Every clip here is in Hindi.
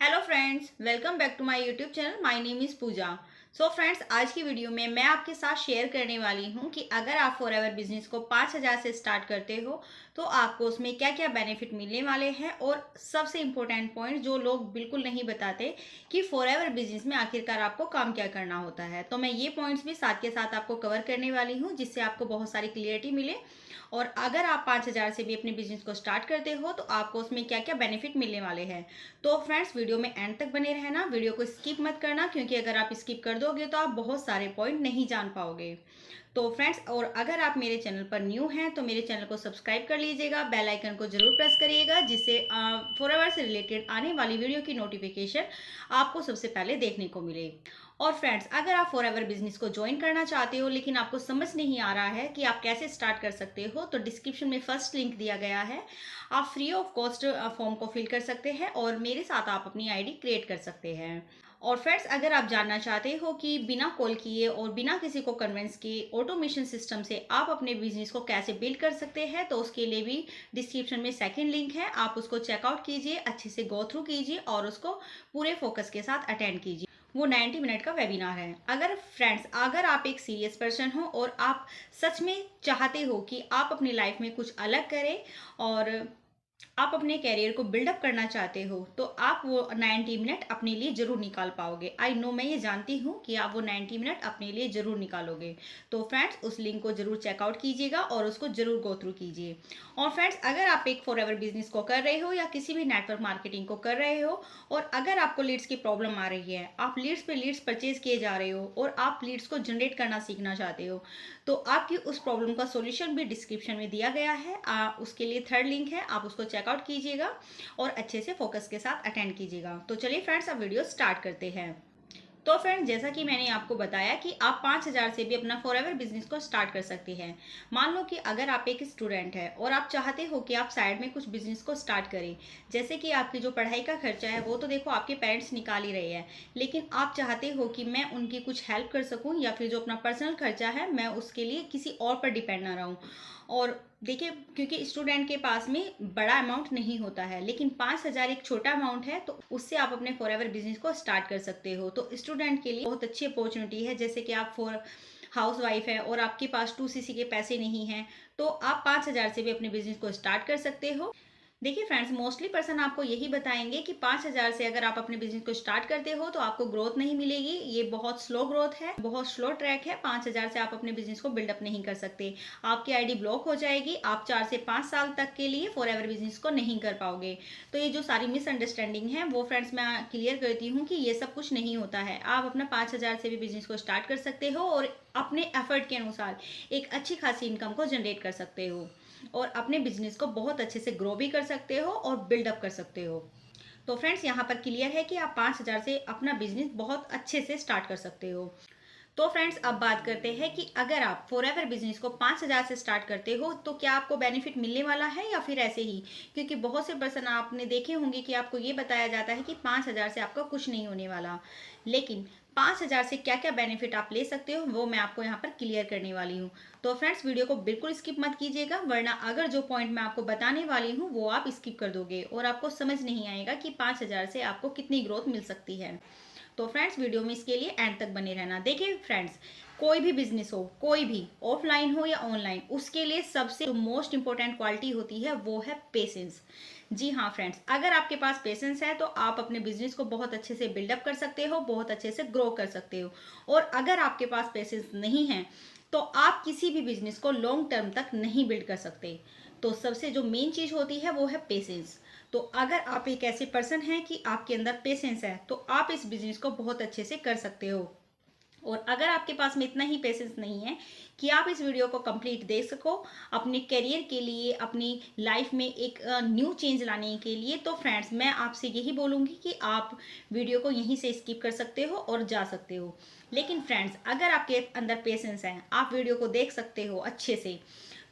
Hello friends, welcome back to my YouTube channel. My name is Pooja. So friends, आज की वीडियो में मैं आपके साथ शेयर करने वाली हूं कि अगर आप फॉरएवर बिजनेस को 5,000 से स्टार्ट करते हो तो आपको उसमें क्या क्या बेनिफिट मिलने वाले हैं। और सबसे इम्पोर्टेंट पॉइंट जो लोग बिल्कुल नहीं बताते कि फॉरएवर बिजनेस में आखिरकार आपको काम क्या करना होता है, तो मैं ये पॉइंट्स भी साथ के साथ आपको कवर करने वाली हूँ जिससे आपको बहुत सारी क्लियरिटी मिले। और अगर आप 5,000 से भी अपने बिजनेस को स्टार्ट करते हो तो आपको उसमें क्या क्या बेनिफिट मिलने वाले हैं। तो फ्रेंड्स, वीडियो में एंड तक बने रहना, वीडियो को स्किप मत करना, क्योंकि अगर आप स्किप कर दोगे तो आप बहुत सारे पॉइंट नहीं जान पाओगे। तो फ्रेंड्स, और अगर आप मेरे चैनल पर न्यू हैं तो मेरे चैनल को सब्सक्राइब कर लीजिएगा, बेल आइकन को जरूर प्रेस करिएगा जिससे फॉरएवर से रिलेटेड आने वाली वीडियो की नोटिफिकेशन आपको सबसे पहले देखने को मिले। और फ्रेंड्स, अगर आप फॉरएवर बिजनेस को ज्वाइन करना चाहते हो लेकिन आपको समझ नहीं आ रहा है कि आप कैसे स्टार्ट कर सकते हो, तो डिस्क्रिप्शन में फर्स्ट लिंक दिया गया है। आप फ्री ऑफ कॉस्ट फॉर्म को फिल कर सकते हैं और मेरे साथ आप अपनी आईडी क्रिएट कर सकते हैं। और फ्रेंड्स, अगर आप जानना चाहते हो कि बिना कॉल किए और बिना किसी को कन्विंस किए ऑटोमेशन सिस्टम से आप अपने बिजनेस को कैसे बिल्ड कर सकते हैं, तो उसके लिए भी डिस्क्रिप्शन में सेकंड लिंक है, आप उसको चेकआउट कीजिए, अच्छे से गो थ्रू कीजिए और उसको पूरे फोकस के साथ अटेंड कीजिए। वो 90 मिनट का वेबिनार है। अगर फ्रेंड्स, अगर आप एक सीरियस पर्सन हो और आप सच में चाहते हो कि आप अपनी लाइफ में कुछ अलग करें और आप अपने कैरियर को बिल्डअप करना चाहते हो, तो आप वो 90 मिनट अपने लिए जरूर निकाल पाओगे। आई नो, मैं ये जानती हूँ कि आप वो 90 मिनट अपने लिए जरूर निकालोगे। तो फ्रेंड्स, उस लिंक को जरूर चेकआउट कीजिएगा और उसको जरूर गो थ्रू कीजिए। और फ्रेंड्स, अगर आप एक फॉरएवर बिजनेस को कर रहे हो या किसी भी नेटवर्क मार्केटिंग को कर रहे हो और अगर आपको लीड्स की प्रॉब्लम आ रही है, आप लीड्स पे लीड्स परचेज किए जा रहे हो और आप लीड्स को जनरेट करना सीखना चाहते हो, तो आपकी उस प्रॉब्लम का सॉल्यूशन भी डिस्क्रिप्शन में दिया गया है। उसके लिए थर्ड लिंक है, आप उसको चेकआउट कीजिएगा और अच्छे से फोकस के साथ अटेंड कीजिएगा। तो चलिए फ्रेंड्स, अब वीडियो स्टार्ट करते हैं। तो फ्रेंड्स, जैसा कि मैंने आपको बताया कि आप 5,000 से भी अपना फॉरएवर बिजनेस को स्टार्ट कर सकते हैं। मान लो कि अगर आप एक स्टूडेंट है और आप चाहते हो कि आप साइड में कुछ बिजनेस को स्टार्ट करें, जैसे कि आपकी जो पढ़ाई का खर्चा है वो तो देखो आपके पेरेंट्स निकाल ही रहे हैं, लेकिन आप चाहते हो कि मैं उनकी कुछ हेल्प कर सकूं या फिर जो अपना पर्सनल खर्चा है मैं उसके लिए किसी और पर डिपेंड ना रहूं। और देखिए, क्योंकि स्टूडेंट के पास में बड़ा अमाउंट नहीं होता है, लेकिन 5,000 एक छोटा अमाउंट है, तो उससे आप अपने फॉरएवर बिजनेस को स्टार्ट कर सकते हो। तो स्टूडेंट के लिए बहुत अच्छी अपॉर्चुनिटी है। जैसे कि आप फॉर हाउस वाइफ है और आपके पास 2cc के पैसे नहीं हैं, तो आप 5,000 से भी अपने बिजनेस को स्टार्ट कर सकते हो। देखिए फ्रेंड्स, मोस्टली पर्सन आपको यही बताएंगे कि 5,000 से अगर आप अपने बिजनेस को स्टार्ट करते हो तो आपको ग्रोथ नहीं मिलेगी, ये बहुत स्लो ग्रोथ है, बहुत स्लो ट्रैक है। 5,000 से आप अपने बिजनेस को बिल्डअप नहीं कर सकते, आपकी आईडी ब्लॉक हो जाएगी, आप 4 से 5 साल तक के लिए फॉरएवर बिजनेस को नहीं कर पाओगे। तो ये जो सारी मिसअंडरस्टैंडिंग है वो फ्रेंड्स मैं क्लियर करती हूँ कि ये सब कुछ नहीं होता है। आप अपना 5,000 से भी बिजनेस को स्टार्ट कर सकते हो और अपने एफर्ट के अनुसार एक अच्छी खासी इनकम को जनरेट कर सकते हो और अपने बिजनेस को बहुत अच्छे से ग्रो भी कर सकते हो और बिल्डअप कर सकते हो। तो फ्रेंड्स, यहाँ पर क्लियर है कि आप 5,000 से अपना बिजनेस बहुत अच्छे से स्टार्ट कर सकते हो। तो फ्रेंड्स, अब बात करते हैं कि अगर आप फॉरएवर बिजनेस को 5,000 से स्टार्ट करते हो तो क्या आपको बेनिफिट मिलने वाला है या फिर ऐसे ही। क्योंकि बहुत से पर्सन आपने देखे होंगे कि आपको ये बताया जाता है कि 5,000 से आपका कुछ नहीं होने वाला, लेकिन 5,000 से क्या क्या बेनिफिट आप ले सकते हो वो मैं आपको यहाँ पर क्लियर करने वाली हूँ। तो फ्रेंड्स, वीडियो को बिल्कुल स्किप मत कीजिएगा, वरना अगर जो पॉइंट मैं आपको बताने वाली हूँ वो आप स्किप कर दोगे और आपको समझ नहीं आएगा कि 5,000 से आपको कितनी ग्रोथ मिल सकती है। तो फ्रेंड्स, वीडियो में इसके लिए एंड तक बने रहना। देखिए फ्रेंड्स, कोई भी बिजनेस हो, कोई भी ऑफलाइन हो या ऑनलाइन, उसके लिए सबसे मोस्ट इंपॉर्टेंट क्वालिटी होती है वो है पेशेंस। जी हाँ फ्रेंड्स, अगर आपके पास पेशेंस है तो आप अपने बिजनेस को बहुत अच्छे से बिल्डअप कर सकते हो, बहुत अच्छे से ग्रो कर सकते हो। और अगर आपके पास पेशेंस नहीं है तो आप किसी भी बिजनेस को लॉन्ग टर्म तक नहीं बिल्ड कर सकते। तो सबसे जो मेन चीज होती है वो है पेशेंस। तो अगर आप एक ऐसे पर्सन हैं कि आपके अंदर पेशेंस है तो आप इस बिजनेस को बहुत अच्छे से कर सकते हो। और अगर आपके पास में इतना ही पेशेंस नहीं है कि आप इस वीडियो को कंप्लीट देख सको अपने करियर के लिए, अपनी लाइफ में एक न्यू चेंज लाने के लिए, तो फ्रेंड्स मैं आपसे यही बोलूँगी कि आप वीडियो को यहीं से स्किप कर सकते हो और जा सकते हो। लेकिन फ्रेंड्स, अगर आपके अंदर पेशेंस है, आप वीडियो को देख सकते हो अच्छे से,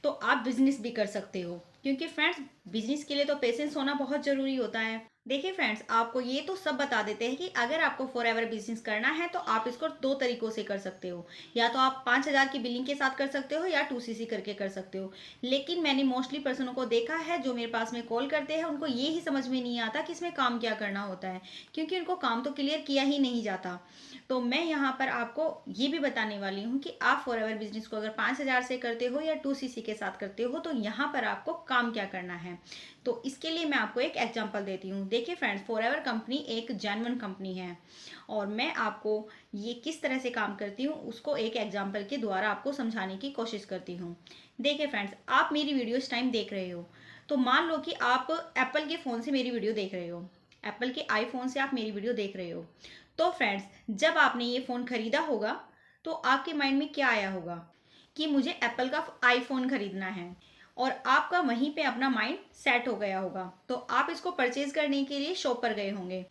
तो आप बिजनेस भी कर सकते हो। क्योंकि फ्रेंड्स, बिजनेस के लिए तो पेशेंस होना बहुत ज़रूरी होता है। देखिए फ्रेंड्स, आपको ये तो सब बता देते हैं कि अगर आपको फॉरएवर बिजनेस करना है तो आप इसको दो तरीकों से कर सकते हो। या तो आप 5,000 की बिलिंग के साथ कर सकते हो या 2cc करके कर सकते हो। लेकिन मैंने मोस्टली पर्सनों को देखा है जो मेरे पास में कॉल करते हैं, उनको ये ही समझ में नहीं आता कि इसमें काम क्या करना होता है, क्योंकि उनको काम तो क्लियर किया ही नहीं जाता। तो मैं यहाँ पर आपको ये भी बताने वाली हूँ कि आप फॉरएवर बिजनेस को अगर 5,000 से करते हो या 2cc के साथ करते हो तो यहाँ पर आपको काम क्या करना है। तो इसके लिए मैं आपको एक एग्जांपल देती हूँ। देखिए फ्रेंड्स, फॉरएवर कंपनी एक जेन्युइन कंपनी है और मैं आपको ये किस तरह से काम करती हूँ उसको एक एग्जांपल के द्वारा आपको समझाने की कोशिश करती हूँ। देखिए फ्रेंड्स, आप मेरी वीडियो इस टाइम देख रहे हो, तो मान लो कि आप एप्पल के फ़ोन से मेरी वीडियो देख रहे हो, एप्पल के आईफोन से आप मेरी वीडियो देख रहे हो। तो फ्रेंड्स, जब आपने ये फ़ोन खरीदा होगा तो आपके माइंड में क्या आया होगा कि मुझे एप्पल का आईफोन खरीदना है, और आपका वहीं पे अपना माइंड सेट हो गया होगा। तो आप इसको परचेज करने के लिए शॉप पर गए होंगे।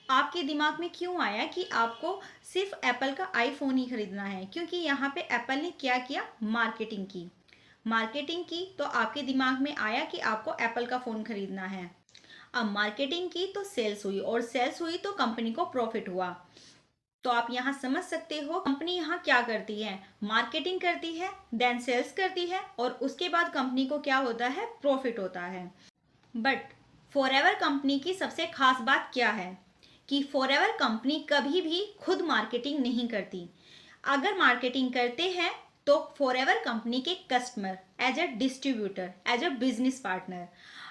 आपके दिमाग में क्यों आया कि आपको सिर्फ एप्पल का आईफोन ही खरीदना है? क्योंकि यहाँ पे एप्पल ने क्या किया, मार्केटिंग की। मार्केटिंग की तो आपके दिमाग में आया कि आपको एप्पल का फ़ोन खरीदना है। अब मार्केटिंग की तो सेल्स हुई, और सेल्स हुई तो कंपनी को प्रॉफिट हुआ। तो आप यहाँ समझ सकते हो कंपनी यहाँ क्या करती है, मार्केटिंग करती है, देन सेल्स करती है, और उसके बाद कंपनी को क्या होता है, प्रॉफिट होता है। बट फॉरएवर कंपनी की सबसे खास बात क्या है कि फॉरएवर कंपनी कभी भी खुद मार्केटिंग नहीं करती। अगर मार्केटिंग करते हैं तो फॉरएवर कंपनी के customer as a distributor, as a business partner.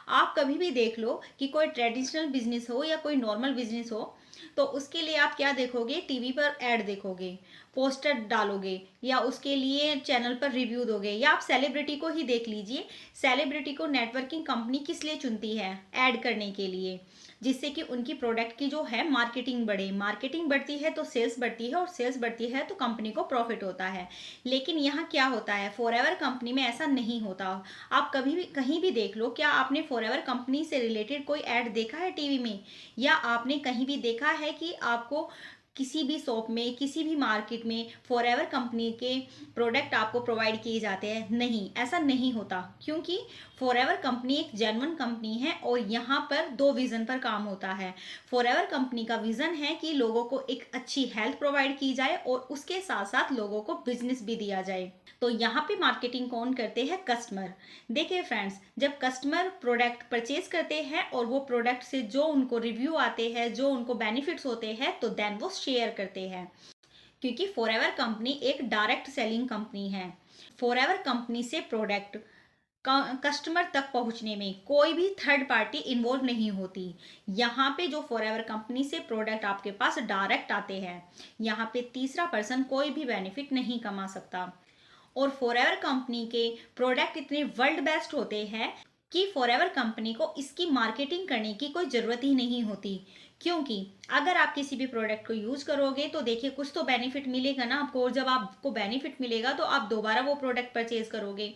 आप कभी भी देख लो कि कोई ट्रेडिशनल बिजनेस हो या कोई नॉर्मल बिजनेस हो, तो उसके लिए आप क्या देखोगे, टीवी पर ऐड देखोगे, पोस्टर डालोगे, या उसके लिए चैनल पर रिव्यू दोगे, या आप सेलिब्रिटी को ही देख लीजिए। सेलिब्रिटी को नेटवर्किंग कंपनी किस लिए चुनती है, ऐड करने के लिए, जिससे कि उनकी प्रोडक्ट की जो है मार्केटिंग बढ़े। मार्केटिंग बढ़ती है तो सेल्स बढ़ती है, और सेल्स बढ़ती है तो कंपनी को प्रॉफिट होता है। लेकिन यहाँ क्या होता है, फॉरएवर कंपनी में ऐसा नहीं होता। आप कभी भी कहीं भी देख लो, क्या आपने फॉरएवर कंपनी से रिलेटेड कोई ऐड देखा है टीवी में, या आपने कहीं भी देखा है कि आपको किसी भी शॉप में, किसी भी मार्केट में फॉरएवर कंपनी के प्रोडक्ट आपको प्रोवाइड किए जाते हैं? नहीं, ऐसा नहीं होता, क्योंकि फॉरएवर कंपनी एक जेन्युइन कंपनी है और यहाँ पर दो विजन पर काम होता है। फॉरएवर कंपनी का विजन है कि लोगों को एक अच्छी हेल्थ प्रोवाइड की जाए और उसके साथ साथ लोगों को बिजनेस भी दिया जाए। तो यहाँ पे मार्केटिंग कौन करते हैं, कस्टमर। देखिए फ्रेंड्स, जब कस्टमर प्रोडक्ट परचेज करते हैं और वो प्रोडक्ट से जो उनको रिव्यू आते हैं, जो उनको बेनिफिट्स होते हैं, तो देन वो शेयर करते हैं। क्योंकि फॉरएवर कंपनी एक डायरेक्ट सेलिंग कंपनी है। फॉरएवर कंपनी से प्रोडक्ट कस्टमर तक पहुंचने में कोई भी थर्ड पार्टी इन्वॉल्व नहीं होती। यहाँ पे जो फॉरएवर कंपनी से प्रोडक्ट आपके पास डायरेक्ट आते हैं, यहाँ पे तीसरा पर्सन कोई भी बेनिफिट नहीं कमा सकता। और फॉरएवर कंपनी के प्रोडक्ट इतने वर्ल्ड बेस्ट होते हैं कि फॉरएवर कंपनी को इसकी मार्केटिंग करने की कोई ज़रूरत ही नहीं होती। क्योंकि अगर आप किसी भी प्रोडक्ट को यूज़ करोगे तो देखिए कुछ तो बेनिफिट मिलेगा ना आपको, और जब आपको बेनिफिट मिलेगा तो आप दोबारा वो प्रोडक्ट परचेज करोगे।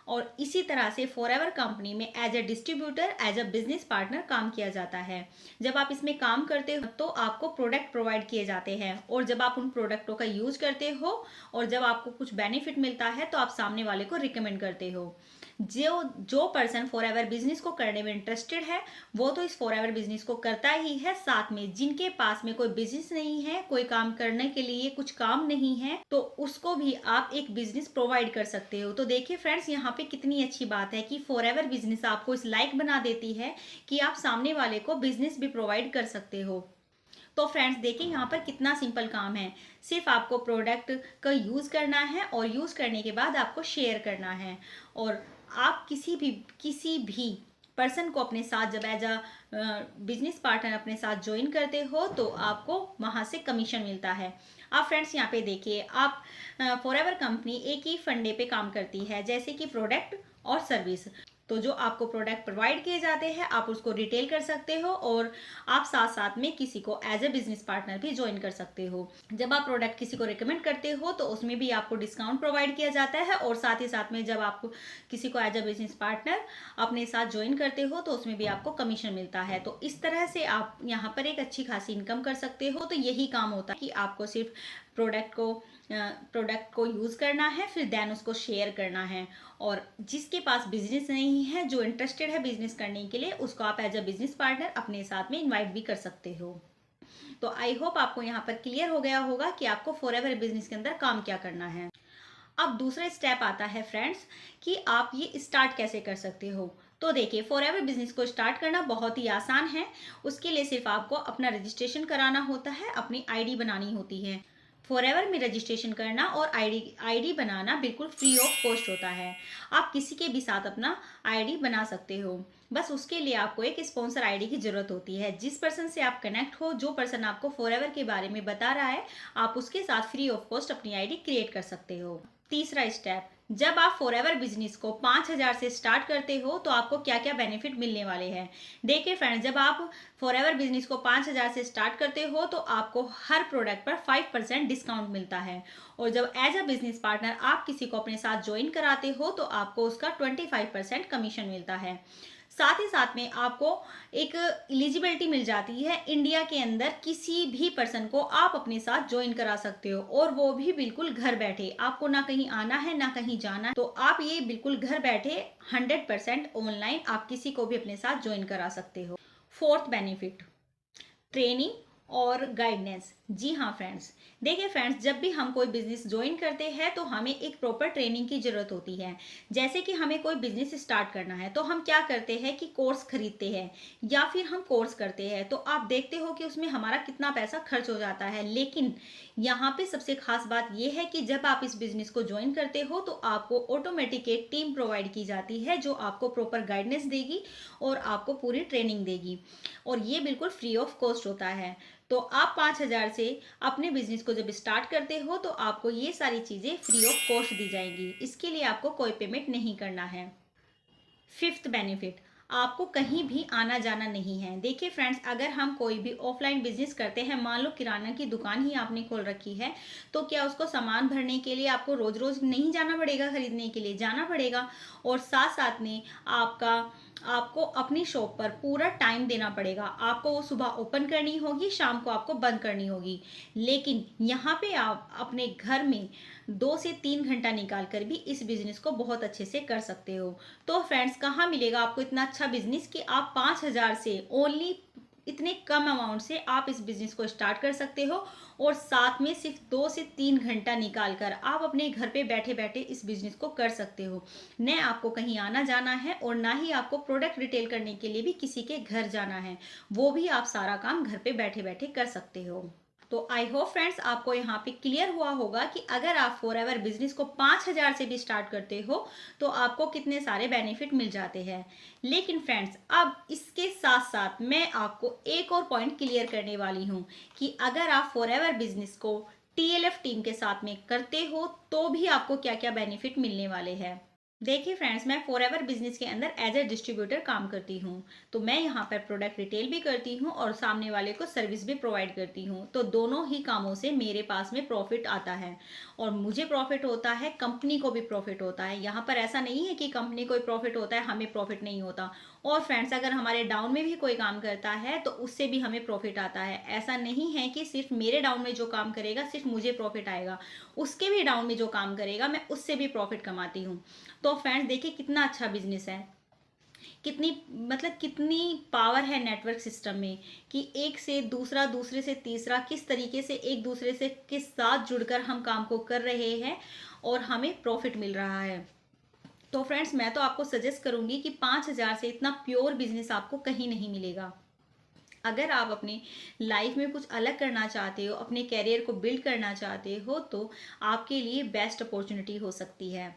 और इसी तरह से फॉरएवर कंपनी में as a distributor, as a business partner काम किया जाता है। जब आप इसमें काम करते हो तो आपको प्रोडक्ट प्रोवाइड किए जाते हैं, और जब आप उन प्रोडक्टों का यूज करते हो और जब आपको कुछ बेनिफिट मिलता है तो आप सामने वाले को रिकमेंड करते हो। जो जो पर्सन फॉरएवर बिजनेस को करने में इंटरेस्टेड है वो तो इस फॉरएवर बिजनेस को करता ही है। साथ में जिनके पास में कोई बिजनेस नहीं है, कोई काम करने के लिए कुछ काम नहीं है, तो उसको भी आप एक बिजनेस प्रोवाइड कर सकते हो। तो देखिए फ्रेंड्स, यहाँ पे कितनी अच्छी बात है कि फॉरएवर बिजनेस आपको इस लायक बना देती है कि आप सामने वाले को बिजनेस भी प्रोवाइड कर सकते हो। तो फ्रेंड्स देखिए यहाँ पर कितना सिंपल काम है। सिर्फ आपको प्रोडक्ट का यूज़ करना है और यूज़ करने के बाद आपको शेयर करना है। और आप किसी भी पर्सन को अपने साथ जब एज अ बिजनेस पार्टनर अपने साथ ज्वाइन करते हो तो आपको वहाँ से कमीशन मिलता है। आप फ्रेंड्स यहाँ पे देखिए, आप फॉरएवर कंपनी एक ही फंडे पे काम करती है, जैसे कि प्रोडक्ट और सर्विस। तो जो आपको प्रोडक्ट प्रोवाइड किए जाते हैं आप उसको रिटेल कर सकते हो, और आप साथ साथ में किसी को एज ए बिजनेस पार्टनर भी ज्वाइन कर सकते हो। जब आप प्रोडक्ट किसी को रिकमेंड करते हो तो उसमें भी आपको डिस्काउंट प्रोवाइड किया जाता है, और साथ ही साथ में जब आपको किसी को एज ए बिजनेस पार्टनर अपने साथ ज्वाइन करते हो तो उसमें भी आपको कमीशन मिलता है। तो इस तरह से आप यहाँ पर एक अच्छी खासी इनकम कर सकते हो। तो यही काम होता है कि आपको सिर्फ प्रोडक्ट को यूज़ करना है, फिर देन उसको शेयर करना है। और जिसके पास बिजनेस नहीं है, जो इंटरेस्टेड है बिजनेस करने के लिए, उसको आप एज अ बिजनेस पार्टनर अपने साथ में इन्वाइट भी कर सकते हो। तो आई होप आपको यहाँ पर क्लियर हो गया होगा कि आपको फॉरएवर बिजनेस के अंदर काम क्या करना है। अब दूसरा स्टेप आता है फ्रेंड्स कि आप ये स्टार्ट कैसे कर सकते हो। तो देखिए, फॉरएवर बिजनेस को स्टार्ट करना बहुत ही आसान है। उसके लिए सिर्फ आपको अपना रजिस्ट्रेशन कराना होता है, अपनी आईडी बनानी होती है। फॉरएवर में रजिस्ट्रेशन करना और आईडी बनाना बिल्कुल फ्री ऑफ कॉस्ट होता है। आप किसी के भी साथ अपना आईडी बना सकते हो। बस उसके लिए आपको एक स्पॉन्सर आईडी की जरूरत होती है। जिस पर्सन से आप कनेक्ट हो, जो पर्सन आपको फॉरएवर के बारे में बता रहा है, आप उसके साथ फ्री ऑफ कॉस्ट अपनी आईडी क्रिएट कर सकते हो। तीसरा स्टेप, जब आप फॉरएवर बिजनेस को 5,000 से स्टार्ट करते हो तो आपको क्या क्या बेनिफिट मिलने वाले हैं। देखिए फ्रेंड्स, जब आप फॉरएवर बिजनेस को 5,000 से स्टार्ट करते हो तो आपको हर प्रोडक्ट पर 5% डिस्काउंट मिलता है। और जब एज अ बिजनेस पार्टनर आप किसी को अपने साथ ज्वाइन कराते हो तो आपको उसका 25% कमीशन मिलता है। साथ ही साथ में आपको एक एलिजिबिलिटी मिल जाती है। इंडिया के अंदर किसी भी पर्सन को आप अपने साथ ज्वाइन करा सकते हो, और वो भी बिल्कुल घर बैठे। आपको ना कहीं आना है ना कहीं जाना है, तो आप ये बिल्कुल घर बैठे 100% ऑनलाइन आप किसी को भी अपने साथ ज्वाइन करा सकते हो। फोर्थ बेनिफिट, ट्रेनिंग और गाइडेंस। जी हाँ फ्रेंड्स, देखिए फ्रेंड्स, जब भी हम कोई बिजनेस ज्वाइन करते हैं तो हमें एक प्रॉपर ट्रेनिंग की जरूरत होती है। जैसे कि हमें कोई बिजनेस स्टार्ट करना है तो हम क्या करते हैं कि कोर्स खरीदते हैं या फिर हम कोर्स करते हैं। तो आप देखते हो कि उसमें हमारा कितना पैसा खर्च हो जाता है। लेकिन यहाँ पे सबसे खास बात यह है कि जब आप इस बिजनेस को ज्वाइन करते हो तो आपको ऑटोमेटिक एक टीम प्रोवाइड की जाती है, जो आपको प्रॉपर गाइडेंस देगी और आपको पूरी ट्रेनिंग देगी, और ये बिल्कुल फ्री ऑफ कॉस्ट होता है। तो आप 5,000 से अपने बिजनेस को जब स्टार्ट करते हो तो आपको ये सारी चीज़ें फ्री ऑफ कॉस्ट दी जाएंगी। इसके लिए आपको कोई पेमेंट नहीं करना है। फिफ्थ बेनिफिट, आपको कहीं भी आना जाना नहीं है। देखिए फ्रेंड्स, अगर हम कोई भी ऑफलाइन बिजनेस करते हैं, मान लो किराना की दुकान ही आपने खोल रखी है, तो क्या उसको सामान भरने के लिए आपको रोज रोज नहीं जाना पड़ेगा, खरीदने के लिए जाना पड़ेगा। और साथ साथ में आपको अपनी शॉप पर पूरा टाइम देना पड़ेगा। आपको वो सुबह ओपन करनी होगी, शाम को आपको बंद करनी होगी। लेकिन यहाँ पे आप अपने घर में 2 से 3 घंटा निकाल कर भी इस बिजनेस को बहुत अच्छे से कर सकते हो। तो फ्रेंड्स, कहाँ मिलेगा आपको इतना अच्छा बिजनेस कि आप 5,000 से ओनली इतने कम अमाउंट से आप इस बिजनेस को स्टार्ट कर सकते हो, और साथ में सिर्फ 2 से 3 घंटा निकाल कर आप अपने घर पे बैठे बैठे इस बिजनेस को कर सकते हो। न आपको कहीं आना जाना है और ना ही आपको प्रोडक्ट रिटेल करने के लिए भी किसी के घर जाना है। वो भी आप सारा काम घर पे बैठे बैठे कर सकते हो। तो आई होप फ्रेंड्स, आपको यहाँ पे क्लियर हुआ होगा कि अगर आप फॉरएवर बिजनेस को 5,000 से भी स्टार्ट करते हो तो आपको कितने सारे बेनिफिट मिल जाते हैं। लेकिन फ्रेंड्स, अब इसके साथ साथ मैं आपको एक और पॉइंट क्लियर करने वाली हूँ कि अगर आप फॉरएवर बिजनेस को TLF टीम के साथ में करते हो तो भी आपको क्या क्या बेनिफिट मिलने वाले हैं। देखिए फ्रेंड्स, मैं फॉरएवर बिजनेस के अंदर एज ए डिस्ट्रीब्यूटर काम करती हूँ। तो मैं यहाँ पर प्रोडक्ट रिटेल भी करती हूँ और सामने वाले को सर्विस भी प्रोवाइड करती हूँ। तो दोनों ही कामों से मेरे पास में प्रॉफिट आता है, और मुझे प्रॉफिट होता है, कंपनी को भी प्रॉफिट होता है। यहाँ पर ऐसा नहीं है कि कंपनी को प्रॉफिट होता है, हमें प्रॉफिट नहीं होता। और फ्रेंड्स, अगर हमारे डाउन में भी कोई काम करता है तो उससे भी हमें प्रॉफिट आता है। ऐसा नहीं है कि सिर्फ मेरे डाउन में जो काम करेगा सिर्फ मुझे प्रॉफिट आएगा, उसके भी डाउन में जो काम करेगा मैं उससे भी प्रॉफिट कमाती हूँ। तो फ्रेंड्स, देखिए कितना अच्छा बिजनेस है, कितनी पावर है नेटवर्क सिस्टम में, कि एक से दूसरा, दूसरे से तीसरा, किस तरीके से एक दूसरे से के साथ जुड़कर हम काम को कर रहे हैं और हमें प्रॉफिट मिल रहा है। तो फ्रेंड्स, मैं तो आपको सजेस्ट करूंगी कि 5,000 से इतना प्योर बिजनेस आपको कहीं नहीं मिलेगा। अगर आप अपनी लाइफ में कुछ अलग करना चाहते हो, अपने कैरियर को बिल्ड करना चाहते हो, तो आपके लिए बेस्ट अपॉर्चुनिटी हो सकती है।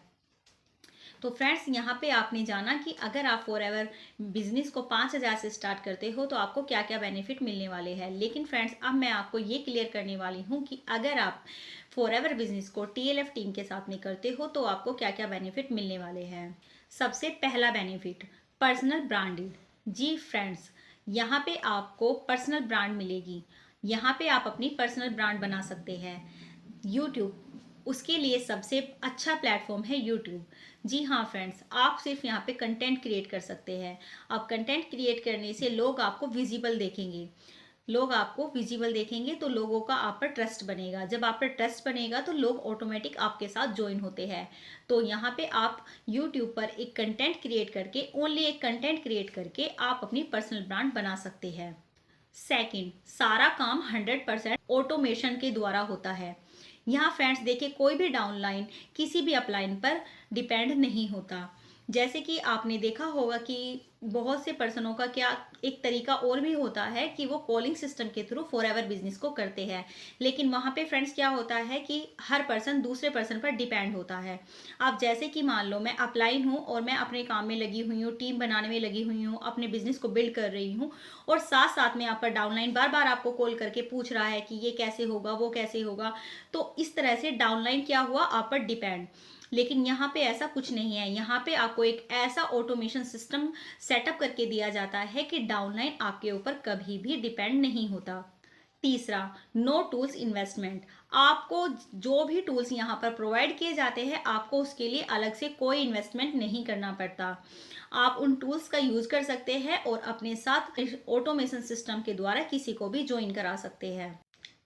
तो फ्रेंड्स, यहाँ पे आपने जाना कि अगर आप फॉरएवर बिजनेस को 5,000 से स्टार्ट करते हो तो आपको क्या क्या बेनिफिट मिलने वाले हैं। लेकिन फ्रेंड्स, अब मैं आपको ये क्लियर करने वाली हूँ कि अगर आप फॉरएवर बिजनेस को TLF टीम के साथ में करते हो तो आपको क्या क्या बेनिफिट मिलने वाले हैं। सबसे पहला बेनिफिट, पर्सनल ब्रांडिंग। जी फ्रेंड्स, यहाँ पे आपको पर्सनल ब्रांड मिलेगी। यहाँ पे आप अपनी पर्सनल ब्रांड बना सकते हैं। यूट्यूब, उसके लिए सबसे अच्छा प्लेटफॉर्म है यूट्यूब। जी हाँ फ्रेंड्स, आप सिर्फ यहाँ पे कंटेंट क्रिएट कर सकते हैं। अब कंटेंट क्रिएट करने से लोग आपको विजिबल देखेंगे। लोग आपको विजिबल देखेंगे तो लोगों का आप पर ट्रस्ट बनेगा। जब आप पर ट्रस्ट बनेगा तो लोग ऑटोमेटिक आपके साथ ज्वाइन होते हैं। तो यहाँ पे आप यूट्यूब पर एक कंटेंट क्रिएट करके, ओनली एक कंटेंट क्रिएट करके आप अपनी पर्सनल ब्रांड बना सकते हैं। सेकंड, सारा काम 100% ऑटोमेशन के द्वारा होता है। यहाँ फ्रेंड्स देखिए, कोई भी डाउनलाइन किसी भी अपलाइन पर डिपेंड नहीं होता। जैसे कि आपने देखा होगा कि बहुत से पर्सनों का क्या एक तरीका और भी होता है कि वो कॉलिंग सिस्टम के थ्रू फॉरएवर बिजनेस को करते हैं, लेकिन वहाँ पे फ्रेंड्स क्या होता है कि हर पर्सन दूसरे पर्सन पर डिपेंड होता है। अब जैसे कि मान लो मैं अपलाइन हूँ और मैं अपने काम में लगी हुई हूँ, टीम बनाने में लगी हुई हूँ, अपने बिजनेस को बिल्ड कर रही हूँ, और साथ साथ में आप पर डाउनलाइन बार बार आपको कॉल करके पूछ रहा है कि ये कैसे होगा, वो कैसे होगा, तो इस तरह से डाउनलाइन क्या हुआ, आप पर डिपेंड। लेकिन यहाँ पे ऐसा कुछ नहीं है। यहाँ पे आपको एक ऐसा ऑटोमेशन सिस्टम सेटअप करके दिया जाता है कि डाउनलाइन आपके ऊपर कभी भी डिपेंड नहीं होता। तीसरा, नो टूल्स इन्वेस्टमेंट। आपको जो भी टूल्स यहाँ पर प्रोवाइड किए जाते हैं, आपको उसके लिए अलग से कोई इन्वेस्टमेंट नहीं करना पड़ता। आप उन टूल्स का यूज कर सकते हैं और अपने साथ ऑटोमेशन सिस्टम के द्वारा किसी को भी ज्वाइन करा सकते हैं।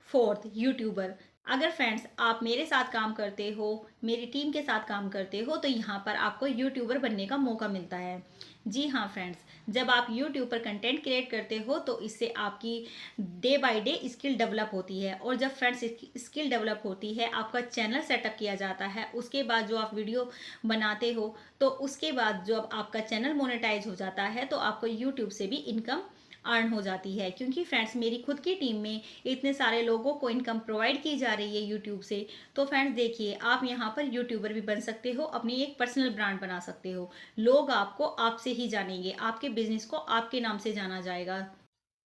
Fourth, YouTuber. अगर फ्रेंड्स आप मेरे साथ काम करते हो, मेरी टीम के साथ काम करते हो, तो यहाँ पर आपको यूट्यूबर बनने का मौका मिलता है। जी हाँ फ्रेंड्स, जब आप यूट्यूब पर कंटेंट क्रिएट करते हो तो इससे आपकी day by day skill develop होती है, और जब फ्रेंड्स स्किल डेवलप होती है, आपका चैनल सेटअप किया जाता है, उसके बाद जो आप वीडियो बनाते हो, तो उसके बाद जब आपका चैनल मोनेटाइज हो जाता है तो आपको यूट्यूब से भी इनकम अर्न हो जाती है। क्योंकि फ्रेंड्स मेरी खुद की टीम में इतने सारे लोगों को इनकम प्रोवाइड की जा रही है यूट्यूब से। तो फ्रेंड्स देखिए, आप यहाँ पर यूट्यूबर भी बन सकते हो, अपनी एक पर्सनल ब्रांड बना सकते हो। लोग आपको आपसे ही जानेंगे, आपके बिजनेस को आपके नाम से जाना जाएगा।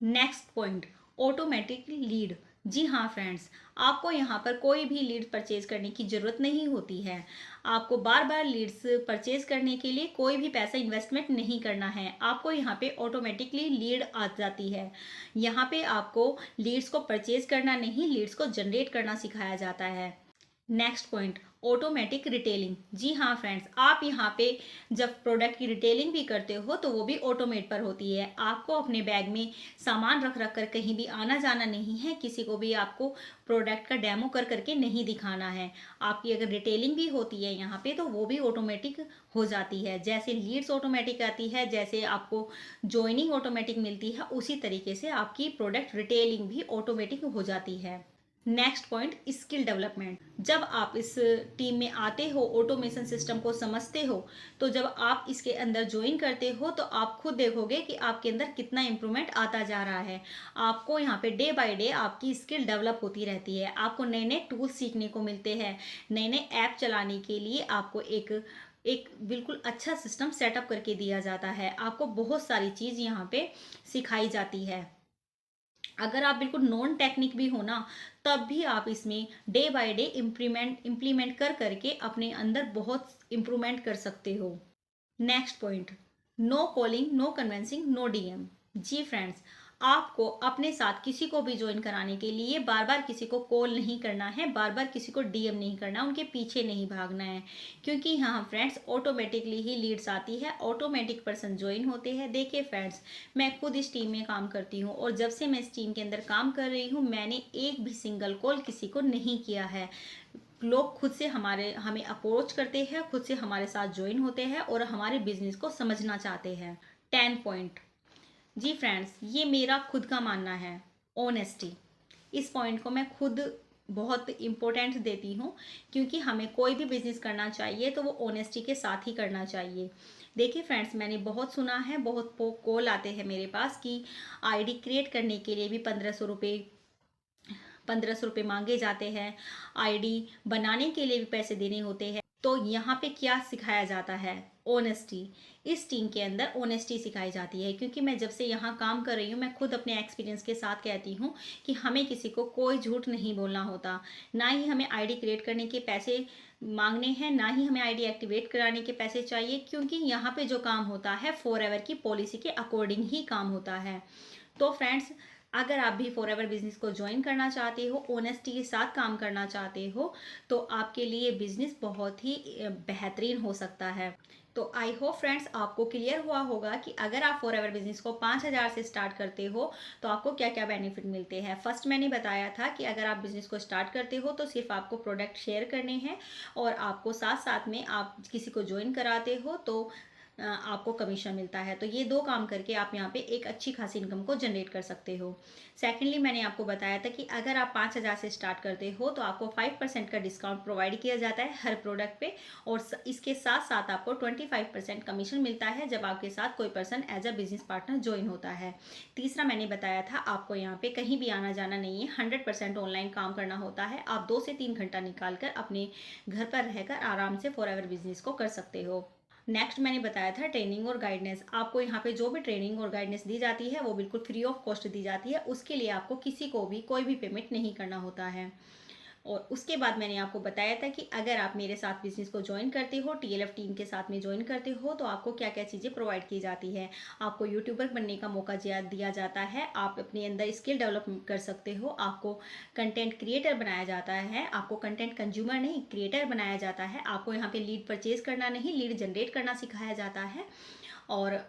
Next point, automatic lead. जी हाँ फ्रेंड्स, आपको यहाँ पर कोई भी लीड परचेज करने की जरूरत नहीं होती है। आपको बार बार लीड्स परचेज करने के लिए कोई भी पैसा इन्वेस्टमेंट नहीं करना है। आपको यहाँ पे ऑटोमेटिकली लीड आ जाती है। यहाँ पे आपको लीड्स को परचेज करना नहीं, लीड्स को जनरेट करना सिखाया जाता है। Next point, automatic retailing. जी हाँ फ्रेंड्स, आप यहाँ पे जब प्रोडक्ट की रिटेलिंग भी करते हो तो वो भी ऑटोमेट पर होती है। आपको अपने बैग में सामान रख रख कर कहीं भी आना जाना नहीं है, किसी को भी आपको प्रोडक्ट का डेमो कर करके नहीं दिखाना है। आपकी अगर रिटेलिंग भी होती है यहाँ पे तो वो भी ऑटोमेटिक हो जाती है। जैसे लीड्स ऑटोमेटिक आती है, जैसे आपको ज्वाइनिंग ऑटोमेटिक मिलती है, उसी तरीके से आपकी प्रोडक्ट रिटेलिंग भी ऑटोमेटिक हो जाती है। Next point, skill development. जब आप इस टीम में आते हो, ऑटोमेशन सिस्टम को समझते हो, तो जब आप इसके अंदर ज्वाइन करते हो तो आप खुद देखोगे कि आपके अंदर कितना इंप्रूवमेंट आता जा रहा है। आपको यहाँ पे डे बाय डे आपकी स्किल डेवलप होती रहती है। आपको नए नए टूल्स सीखने को मिलते हैं। नए नए ऐप चलाने के लिए आपको एक एक बिल्कुल अच्छा सिस्टम सेटअप करके दिया जाता है। आपको बहुत सारी चीज़ यहाँ पे सिखाई जाती है। अगर आप बिल्कुल नॉन टेक्निक भी हो ना, तब भी आप इसमें डे बाय डे इम्प्लीमेंट कर करके अपने अंदर बहुत इम्प्रूवमेंट कर सकते हो। Next point, no calling, no convincing, no DM. जी फ्रेंड्स, आपको अपने साथ किसी को भी ज्वाइन कराने के लिए बार बार किसी को कॉल नहीं करना है, बार बार किसी को डीएम नहीं करना, उनके पीछे नहीं भागना है। क्योंकि यहाँ फ्रेंड्स ऑटोमेटिकली ही लीड्स आती है, ऑटोमेटिक पर्सन ज्वाइन होते हैं। देखिए फ्रेंड्स, मैं खुद इस टीम में काम करती हूँ, और जब से मैं इस टीम के अंदर काम कर रही हूँ, मैंने एक भी सिंगल कॉल किसी को नहीं किया है। लोग खुद से हमें अप्रोच करते हैं, खुद से हमारे साथ ज्वाइन होते हैं और हमारे बिजनेस को समझना चाहते हैं। 10 पॉइंट। जी फ्रेंड्स, ये मेरा खुद का मानना है, ऑनेस्टी। इस पॉइंट को मैं खुद बहुत इम्पोर्टेंट देती हूँ, क्योंकि हमें कोई भी बिजनेस करना चाहिए तो वो ऑनेस्टी के साथ ही करना चाहिए। देखिए फ्रेंड्स, मैंने बहुत सुना है, बहुत कॉल आते हैं मेरे पास कि आईडी क्रिएट करने के लिए भी 1500 रुपये मांगे जाते हैं, आईडी बनाने के लिए भी पैसे देने होते हैं। तो यहाँ पे क्या सिखाया जाता है, ऑनेस्टी। इस टीम के अंदर ऑनेस्टी सिखाई जाती है, क्योंकि मैं जब से यहाँ काम कर रही हूँ, मैं खुद अपने एक्सपीरियंस के साथ कहती हूँ कि हमें किसी को कोई झूठ नहीं बोलना होता। ना ही हमें आईडी क्रिएट करने के पैसे मांगने हैं, ना ही हमें आईडी एक्टिवेट कराने के पैसे चाहिए, क्योंकि यहाँ पे जो काम होता है फॉरएवर की पॉलिसी के अकॉर्डिंग ही काम होता है। तो फ्रेंड्स, अगर आप भी फॉरएवर बिजनेस को ज्वाइन करना चाहते हो, ऑनेस्टी के साथ काम करना चाहते हो, तो आपके लिए बिजनेस बहुत ही बेहतरीन हो सकता है। तो आई होप फ्रेंड्स आपको क्लियर हुआ होगा कि अगर आप फॉरएवर बिजनेस को 5,000 से स्टार्ट करते हो तो आपको क्या क्या बेनिफिट मिलते हैं। फर्स्ट मैंने बताया था कि अगर आप बिजनेस को स्टार्ट करते हो तो सिर्फ आपको प्रोडक्ट शेयर करने हैं और आपको साथ साथ में आप किसी को ज्वाइन कराते हो तो आपको कमीशन मिलता है। तो ये दो काम करके आप यहाँ पे एक अच्छी खासी इनकम को जनरेट कर सकते हो। सेकेंडली मैंने आपको बताया था कि अगर आप 5,000 से स्टार्ट करते हो तो आपको 5% का डिस्काउंट प्रोवाइड किया जाता है हर प्रोडक्ट पे और इसके साथ साथ आपको 25% कमीशन मिलता है जब आपके साथ कोई person as a business partner join होता है। तीसरा मैंने बताया था आपको यहाँ पे कहीं भी आना जाना नहीं है, 100% ऑनलाइन काम करना होता है। आप 2 से 3 घंटा निकाल कर अपने घर पर रहकर आराम से फॉरएवर बिजनेस को कर सकते हो। नेक्स्ट मैंने बताया था ट्रेनिंग और गाइडेंस। आपको यहाँ पे जो भी ट्रेनिंग और गाइडेंस दी जाती है वो बिल्कुल फ्री ऑफ कॉस्ट दी जाती है। उसके लिए आपको किसी को भी कोई भी पेमेंट नहीं करना होता है। और उसके बाद मैंने आपको बताया था कि अगर आप मेरे साथ बिजनेस को ज्वाइन करते हो, टीएलएफ टीम के साथ में ज्वाइन करते हो तो आपको क्या क्या चीज़ें प्रोवाइड की जाती है। आपको यूट्यूबर बनने का मौका दिया जाता है, आप अपने अंदर स्किल डेवलप कर सकते हो, आपको कंटेंट क्रिएटर बनाया जाता है, आपको कंटेंट कंज्यूमर नहीं क्रिएटर बनाया जाता है, आपको यहाँ पे लीड परचेज करना नहीं लीड जनरेट करना सिखाया जाता है और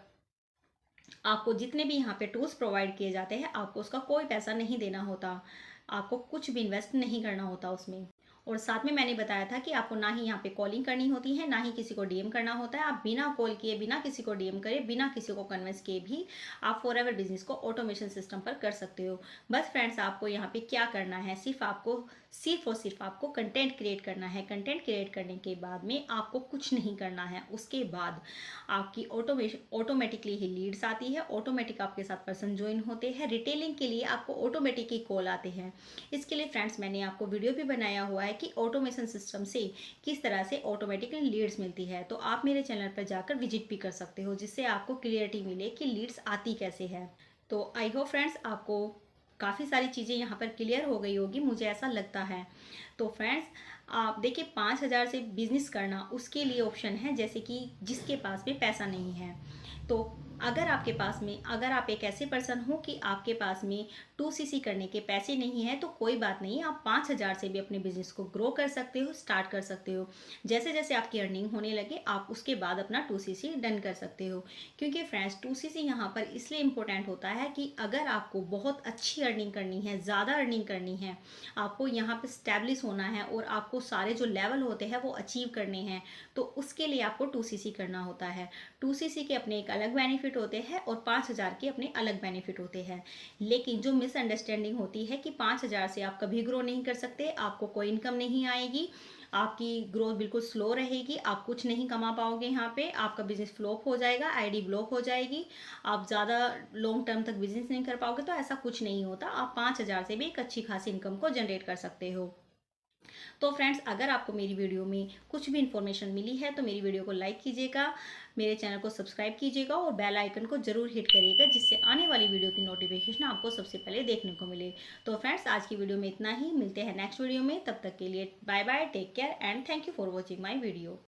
आपको जितने भी यहाँ पे टूल्स प्रोवाइड किए जाते हैं आपको उसका कोई पैसा नहीं देना होता, आपको कुछ भी इन्वेस्ट नहीं करना होता उसमें। और साथ में मैंने बताया था कि आपको ना ही यहाँ पे कॉलिंग करनी होती है ना ही किसी को डीएम करना होता है। आप बिना कॉल किए बिना किसी को डीएम करे बिना किसी को कन्विंस किए भी आप फॉरएवर बिजनेस को ऑटोमेशन सिस्टम पर कर सकते हो। बस फ्रेंड्स आपको यहाँ पे क्या करना है, सिर्फ और सिर्फ आपको कंटेंट क्रिएट करना है। कंटेंट क्रिएट करने के बाद में आपको कुछ नहीं करना है। उसके बाद आपकी ऑटोमेटिकली ही लीड्स आती है, ऑटोमेटिक आपके साथ पर्सन ज्वाइन होते हैं। रिटेलिंग के लिए आपको ऑटोमेटिक ही कॉल आते हैं। इसके लिए फ्रेंड्स मैंने आपको वीडियो भी बनाया हुआ है कि ऑटोमेशन सिस्टम से किस तरह से ऑटोमेटिकली लीड्स मिलती है। तो आप मेरे चैनल पर जाकर विजिट भी कर सकते हो जिससे आपको क्लियरिटी मिले कि लीड्स आती कैसे है। तो आई होप फ्रेंड्स आपको काफ़ी सारी चीज़ें यहाँ पर क्लियर हो गई होगी, मुझे ऐसा लगता है। तो फ्रेंड्स आप देखिए 5,000 से बिजनेस करना उसके लिए ऑप्शन है जैसे कि जिसके पास में पैसा नहीं है। तो अगर आप एक ऐसे पर्सन हो कि आपके पास में 2cc करने के पैसे नहीं है तो कोई बात नहीं, आप 5,000 से भी अपने बिजनेस को ग्रो कर सकते हो, स्टार्ट कर सकते हो। जैसे जैसे आपकी अर्निंग होने लगे आप उसके बाद अपना 2cc डन कर सकते हो। क्योंकि फ्रेंड्स 2cc यहाँ पर इसलिए इम्पोर्टेंट होता है कि अगर आपको बहुत अच्छी अर्निंग करनी है, ज़्यादा अर्निंग करनी है, आपको यहाँ पर स्टैब्लिश होना है और आपको सारे जो लेवल होते हैं वो अचीव करने हैं तो उसके लिए आपको 2cc करना होता है। 2cc के अपने एक अलग बेनिफिट होते हैं और 5,000 के अपने अलग बेनिफिट होते हैं। लेकिन जो मिसअंडरस्टैंडिंग होती है कि 5,000 से आप कभी ग्रो नहीं कर सकते, आपको कोई इनकम नहीं आएगी, आपकी ग्रोथ बिल्कुल स्लो रहेगी, आप कुछ नहीं कमा पाओगे, यहाँ पे आपका बिजनेस फ्लॉप हो जाएगा, आईडी ब्लॉक हो जाएगी, आप ज़्यादा लॉन्ग टर्म तक बिजनेस नहीं कर पाओगे। तो ऐसा कुछ नहीं होता, आप 5,000 से भी एक अच्छी खासी इनकम को जनरेट कर सकते हो। तो फ्रेंड्स अगर आपको मेरी वीडियो में कुछ भी इन्फॉर्मेशन मिली है तो मेरी वीडियो को लाइक कीजिएगा, मेरे चैनल को सब्सक्राइब कीजिएगा और बेल आइकन को जरूर हिट करिएगा जिससे आने वाली वीडियो की नोटिफिकेशन आपको सबसे पहले देखने को मिले। तो फ्रेंड्स आज की वीडियो में इतना ही, मिलते हैं नेक्स्ट वीडियो में, तब तक के लिए bye bye, take care and thank you for watching my video.